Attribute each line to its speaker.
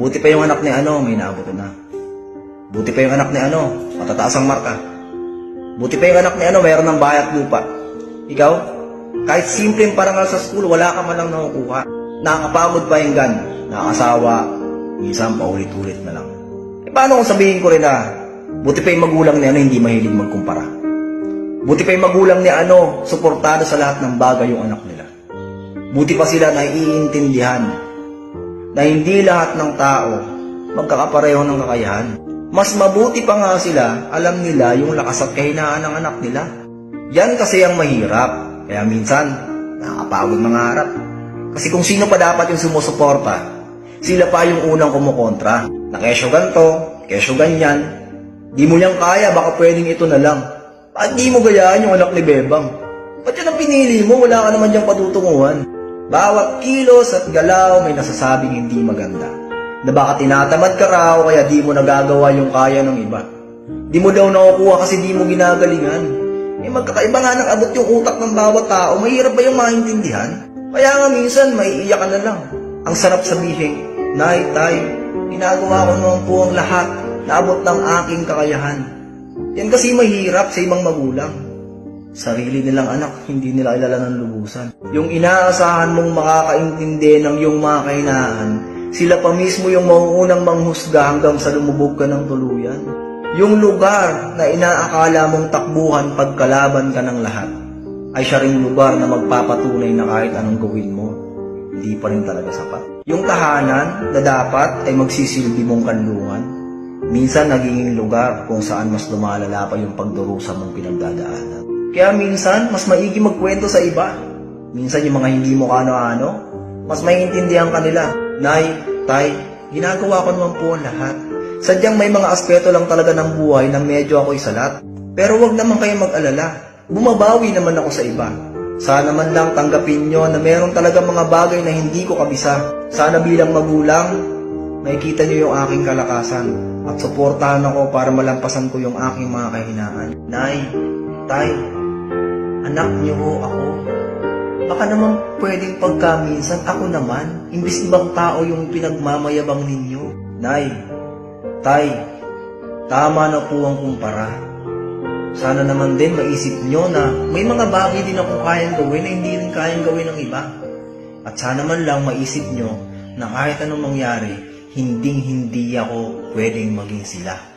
Speaker 1: Buti pa yung anak ni ano, may naabot na. Buti pa yung anak ni ano, matataas ang marka. Buti pa yung anak ni ano, mayroon ng bahay at lupa. Ikaw, kahit simpleng parangal sa school, wala ka man lang nakukuha. Nakakapagod pa yung gan, nakakasawa, minsan paulit-ulit na lang. Paano kung sabihin ko rin na, buti pa yung magulang ni ano, hindi mahilig magkumpara. Buti pa yung magulang ni ano, suportado sa lahat ng bagay yung anak nila. Buti pa sila naiintindihan na hindi lahat ng tao magkakapareho ng kakayahan. Mas mabuti pa nga sila, alam nila yung lakas at kahinaan ng anak nila. Yan kasi ang mahirap. Kaya minsan, nakakapagod mangarap. Kasi kung sino pa dapat yung sumusuporta, sila pa yung unang kumukontra. Na kesyo ganto, kesyo ganyan. Di mo niyang kaya, baka pwedeng ito na lang. Bakit di mo gayaan yung anak ni Bebang? Ba't yan ang pinili mo? Wala ka naman diyang patutunguhan. Bawat kilos at galaw may nasasabing hindi maganda. Na baka tinatamad ka raw kaya di mo nagagawa yung kaya ng iba. Di mo daw nakukuha kasi di mo ginagalingan. Magkakaiba nga ng abot yung utak ng bawat tao, mahirap ba yung maintindihan? Kaya nga minsan maiiyak ka na lang. Ang sarap sabihin, Nay, Tay, ginagawa ko naman po ang lahat na abot ng aking kakayahan. Yan kasi mahirap sa ibang magulang. Sarili nilang anak, hindi nila kilala ng lubusan. Yung inaasahan mong makakaintindi ng iyong mga kahinaan, sila pa mismo yung mauunang manghusga hanggang sa lumubog ka ng tuluyan. Yung lugar na inaakala mong takbuhan pagkalaban ka ng lahat, ay siya ring lugar na magpapatunay na kahit anong gawin mo, hindi pa rin talaga sapat. Yung tahanan na dapat ay magsisilbi mong kanlungan, minsan naging lugar kung saan mas lumalala pa yung pagdurusa mong pinagdadaanan. Kaya minsan, mas maigi magkwento sa iba. Minsan yung mga hindi mo kano-ano, mas maiintindihan ka nila. Nay, Tay, ginagawa ko naman po ang lahat. Sadyang may mga aspeto lang talaga ng buhay na medyo ako'y salat. Pero wag naman kayo mag-alala. Bumabawi naman ako sa iba. Sana man lang tanggapin nyo na meron talaga mga bagay na hindi ko kabisa. Sana bilang magulang, makikita nyo yung aking kalakasan at suportahan ako para malampasan ko yung aking mga kahinaan. Nay, Tay, anak nyo ho ako. Baka naman pwedeng pagkaminsan ako naman, imbis ibang tao yung pinagmamayabang ninyo. Nay, Tay, tama na po ang kumpara. Sana naman din maisip nyo na may mga bagay din akong kayang gawin na hindi rin kayang gawin ng iba. At sana man lang maisip nyo na kahit anong mangyari, hindi ako pwedeng maging sila.